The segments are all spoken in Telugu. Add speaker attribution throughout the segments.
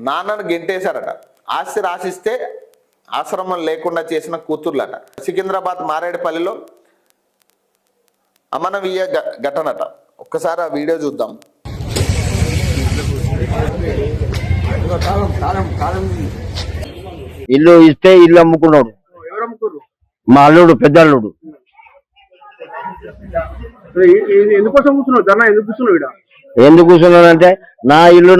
Speaker 1: నాన్నను గెంటేశారట. ఆస్తి రాసిస్తే ఆశ్రమం లేకుండా చేసిన కూతుర్లట. సికింద్రాబాద్ మారేడుపల్లిలో అమనవీయ ఘటనట. ఒక్కసారి ఆ వీడియో చూద్దాం.
Speaker 2: ఇల్లు ఇస్తే ఇల్లు అమ్ముకున్నాడు. మా అల్లుడు, పెద్ద అల్లుడు. ఎందుకు కూర్చున్నానంటే నా ఇల్లు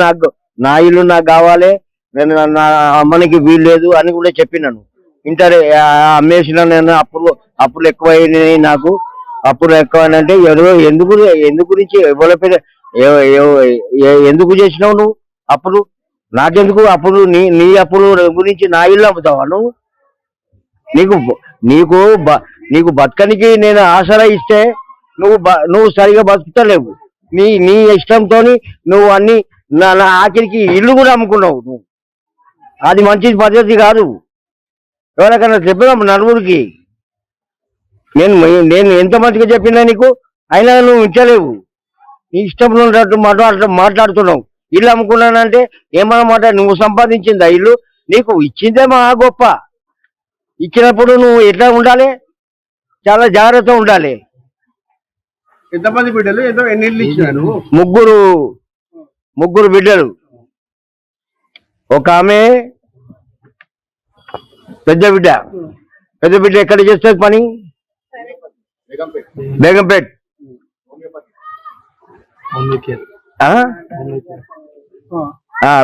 Speaker 2: నాకు కావాలి, నేను నా అమ్మనికి వీలు లేదు అని కూడా చెప్పినాను. ఇంటర్ అమ్మేసిన నేను అప్పులు ఎక్కువైనాయి. నాకు అప్పులు ఎక్కువైనంటే ఎందుకు గురించి ఎందుకు చేసినావు నువ్వు అప్పులు? నాకెందుకు అప్పులు? నీ అప్పులు గురించి నా ఇల్లు అమ్ముతావా నువ్వు? నీకు బతకనికి నేను ఆసరా ఇస్తే నువ్వు సరిగా బతుకుతలేవు. నీ ఇష్టంతో నువ్వు అన్ని నా ఆఖరికి ఇల్లు కూడా అమ్ముకున్నావు నువ్వు. అది మంచి పద్ధతి కాదు. ఎవరికైనా చెప్పినా నలుగురికి నేను ఎంత మంచిగా చెప్పినా నీకు, అయినా నువ్వు ఉంచలేవు. నీ ఇష్టం ఉన్నట్టు మాట్లాడుతున్నావు. ఇల్లు అమ్ముకున్నానంటే ఏమన్నమాట? నువ్వు సంపాదించిందా ఇల్లు? నీకు ఇచ్చిందే మా గొప్ప. ఇచ్చినప్పుడు నువ్వు ఎట్లా ఉండాలి? చాలా జాగ్రత్త ఉండాలి.
Speaker 3: ఎంతమంది బిడ్డలు? ఎన్ని ఇల్లు ఇచ్చినారు?
Speaker 2: ముగ్గురు బిడ్డలు. ఒక ఆమె పెద్ద బిడ్డ ఎక్కడ చేస్తుంది పని? బేగంపేట్.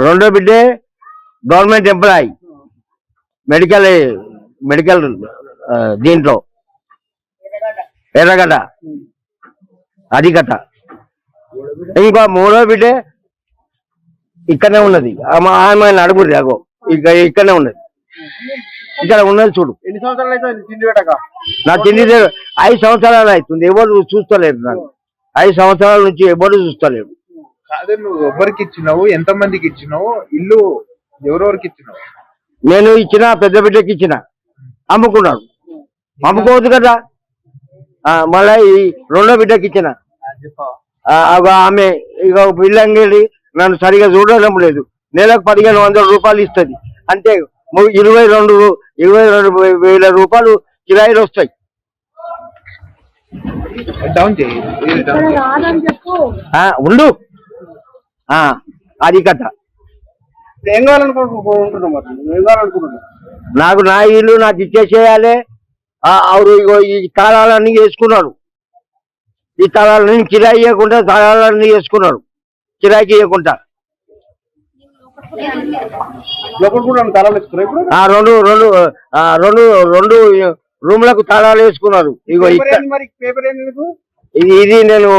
Speaker 2: రెండో బిడ్డే గవర్నమెంట్ ఎంప్లాయీ, మెడికల్ దీంట్లో ఎర్రగడ్డ అది కథ. ఇంకా మూడో బిడ్డే ఇక్కడనే ఉన్నది. ఆమె అడుగురి అగో ఇక్కడనే ఉన్నది. ఇక్కడ ఉన్నది చూడు.
Speaker 3: ఎన్ని సంవత్సరాలు అయితే తిండి పెట్టక?
Speaker 2: నా తిండి 5 సంవత్సరాలు అవుతుంది. ఎవరు చూస్తలేరు నాకు. 5 సంవత్సరాల నుంచి ఎవరు చూస్తలేరు.
Speaker 3: కాదు, నువ్వు ఎవరికి ఇచ్చినావు? ఎంత మందికి ఇచ్చినావు? ఇల్లు ఎవరెవరికి ఇచ్చినావు?
Speaker 2: నేను ఇచ్చిన పెద్ద బిడ్డకి ఇచ్చిన. అమ్ముకున్నాడు. అమ్ముకోవద్దు కదా. మళ్ళీ ఈ రెండో బిడ్డకి ఇచ్చిన. ఆమె ఇక పిల్లంగేది నన్ను సరిగా చూడడం లేదు. నెలకు 1500 రూపాయలు ఇస్తుంది. అంటే 22,000 రూపాయలు కిరాయిలు వస్తాయి. ఉండు. అది కథ.
Speaker 3: ఏం కావాలనుకుంటున్నావు?
Speaker 2: నాకు నా ఇల్లు నాకు ఇచ్చేసేయాలి. ఈ తాళాలన్నీ వేసుకున్నాడు. ఈ తాళాలన్నీ కిరాయి ఇవ్వకుండా తాళాలన్నీ వేసుకున్నాడు. కిరాయికి ఇవ్వకుండా రెండు రూమ్లకు తాళాలు వేసుకున్నారు. ఇది నేను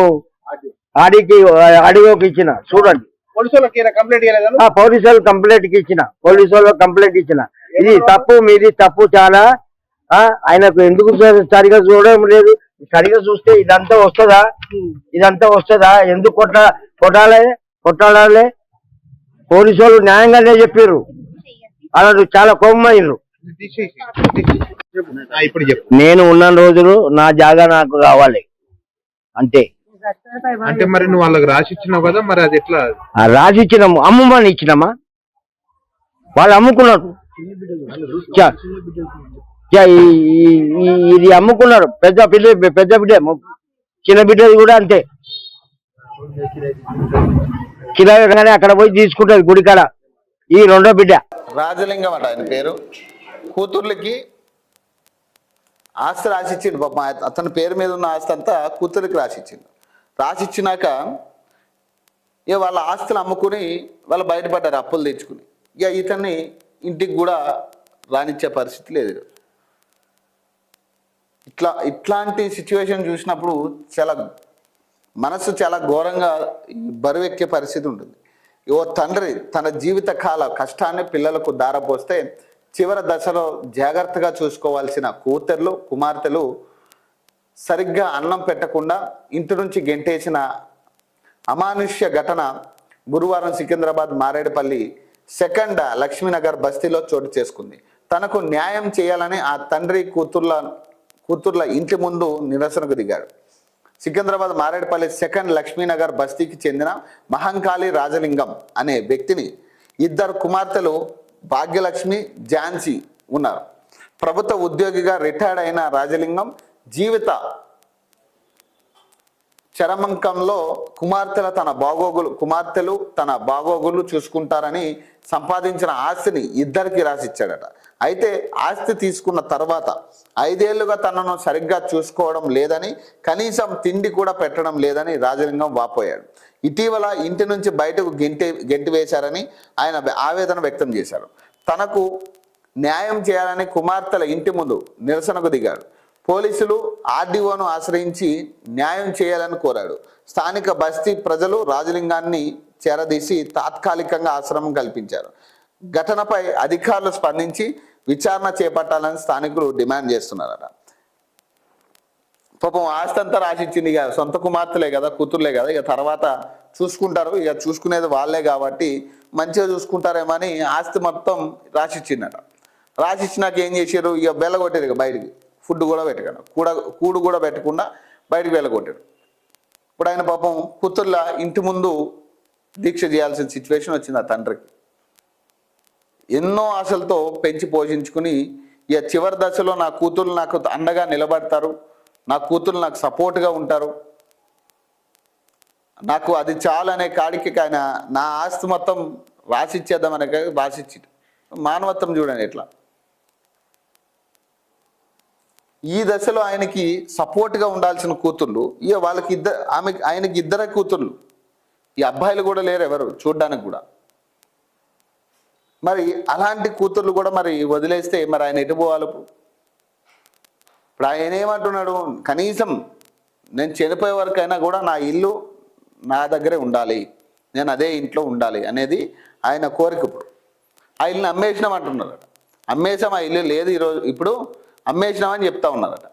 Speaker 2: అడిగోకి ఇచ్చిన. చూడండి, పోలీసులు కంప్లైంట్ ఇచ్చిన. ఇది తప్పు, మీది తప్పు చాలా. ఆయనకు ఎందుకు సరిగా చూడడం లేదు? సరిగా చూస్తే ఇదంతా వస్తుందా? ఎందుకు కొట్టాలి? పోలీసు వాళ్ళు న్యాయంగానే చెప్పారు. అలాంటి చాలా కోపమైనరు. నేను ఉన్న రోజులు నా జాగా నాకు కావాలి అంతే.
Speaker 3: అంటే మరి నువ్వు వాళ్ళకి రాసి ఇచ్చినావు కదా, మరి అది ఎట్లా?
Speaker 2: రాసి ఇచ్చినాము. అమ్మమ్మని ఇచ్చినామా? వాళ్ళు అమ్ముకున్నారు. ఇది అమ్ముకున్నారు. పెద్ద బిడ్డ, చిన్న బిడ్డది కూడా అంతే. కిరాయి అక్కడ పోయి తీసుకుంటది గుడికాడ. ఈ రెండో బిడ్డ
Speaker 1: రాజలింగం అట ఆయన పేరు. కూతుర్లకి ఆస్తి రాసిచ్చిండు. పాప అతని పేరు మీద ఉన్న ఆస్తి అంతా కూతురికి రాసిచ్చినాక ఇక వాళ్ళ ఆస్తులు అమ్ముకుని వాళ్ళు బయటపడ్డారు, అప్పులు తెచ్చుకుని. ఇక ఇతన్ని ఇంటికి కూడా రానిచ్చే పరిస్థితి లేదు. ఇట్లాంటి సిచ్యువేషన్ చూసినప్పుడు మనసు చాలా ఘోరంగా బరువెక్కే పరిస్థితి ఉంటుంది. ఓ తండ్రి తన జీవిత కాల కష్టాన్ని పిల్లలకు దారపోస్తే చివరి దశలో జాగ్రత్తగా చూసుకోవాల్సిన కుమార్తెలు సరిగ్గా అన్నం పెట్టకుండా ఇంటి నుంచి గెంటేసిన అమానుష్య ఘటన గురువారం సికింద్రాబాద్ మారేడుపల్లి 2nd లక్ష్మీనగర్ బస్తీలో చోటు చేసుకుంది. తనకు న్యాయం చేయాలని ఆ తండ్రి కూతుర్ల ఇంటి ముందు నిరసనకు దిగాడు. సికింద్రాబాద్ మారేడుపల్లి 2nd లక్ష్మీనగర్ బస్తీకి చెందిన మహంకాళి రాజలింగం అనే వ్యక్తిని ఇద్దరు కుమార్తెలు భాగ్యలక్ష్మి, ఝాన్సీ ఉన్నారు. ప్రభుత్వ ఉద్యోగిగా రిటైర్డ్ అయిన రాజలింగం జీవిత చరమంకంలో కుమార్తెలు తన బాగోగులు చూసుకుంటారని సంపాదించిన ఆస్తిని ఇద్దరికి రాసిచ్చాడట. అయితే ఆస్తి తీసుకున్న తర్వాత 5 ఏళ్లుగా తనను సరిగ్గా చూసుకోవడం లేదని, కనీసం తిండి కూడా పెట్టడం లేదని రాజలింగం వాపోయాడు. ఇటీవల ఇంటి నుంచి బయటకు గెంటి వేశారని ఆయన ఆవేదన వ్యక్తం చేశారు. తనకు న్యాయం చేయాలని కుమార్తెల ఇంటి ముందు నిరసనకు దిగాడు. పోలీసులు ఆర్డీఓను ఆశ్రయించి న్యాయం చేయాలని కోరాడు. స్థానిక బస్తీ ప్రజలు రాజలింగాన్ని చేరదీసి తాత్కాలికంగా ఆశ్రమం కల్పించారు. ఘటనపై అధికారులు స్పందించి విచారణ చేపట్టాలని స్థానికులు డిమాండ్ చేస్తున్నారట. పాపం ఆస్తి అంతా రాసిచ్చింది, ఇక సొంత కుమార్తెలే కదా, కూతుర్లే కదా, ఇక తర్వాత చూసుకుంటారు, ఇక చూసుకునేది వాళ్ళే కాబట్టి మంచిగా చూసుకుంటారేమని ఆస్తి మొత్తం రాసిచ్చిందట. రాసిచ్చినాక ఏం చేశారు, ఇక బెల్లగొట్టారు, ఇక బయటికి ఫుడ్ కూడా పెట్టకుండా కూడు కూడా పెట్టకుండా బయటికి వెళ్ళగొట్టాడు. ఇప్పుడు ఆయన పాపం కూతుర్ల ఇంటి ముందు దీక్ష చేయాల్సిన సిచ్యువేషన్ వచ్చింది ఆ తండ్రికి. ఎన్నో ఆశలతో పెంచి పోషించుకుని ఇక చివరి దశలో నా కూతుర్లు నాకు అండగా నిలబడతారు, నా కూతుర్లు నాకు సపోర్ట్గా ఉంటారు, నాకు అది చాలు అనే కాడికి ఆయన నా ఆస్తి మొత్తం రాసిచ్చేద్దామనే రాసిచ్చి మానవత్వం చూడండి ఎట్లా. ఈ దశలో ఆయనకి సపోర్ట్గా ఉండాల్సిన కూతుర్లు ఇక వాళ్ళకి ఆయనకి ఇద్దరే కూతుర్లు, ఈ అబ్బాయిలు కూడా లేరు ఎవరు చూడ్డానికి కూడా. మరి అలాంటి కూతుర్లు కూడా మరి వదిలేస్తే మరి ఆయన ఎటు పోవాలి? ఇప్పుడు ఆయన ఏమంటున్నాడు, కనీసం నేను చనిపోయే వరకైనా కూడా నా ఇల్లు నా దగ్గరే ఉండాలి, నేను అదే ఇంట్లో ఉండాలి అనేది ఆయన కోరిక. ఇప్పుడు ఆ ఇల్లుని అమ్మేసినామంటున్నారట. అమ్మేసాం, ఆ ఇల్లు లేదు ఈరోజు, ఇప్పుడు అమ్మేసినామని చెప్తా ఉన్నారట.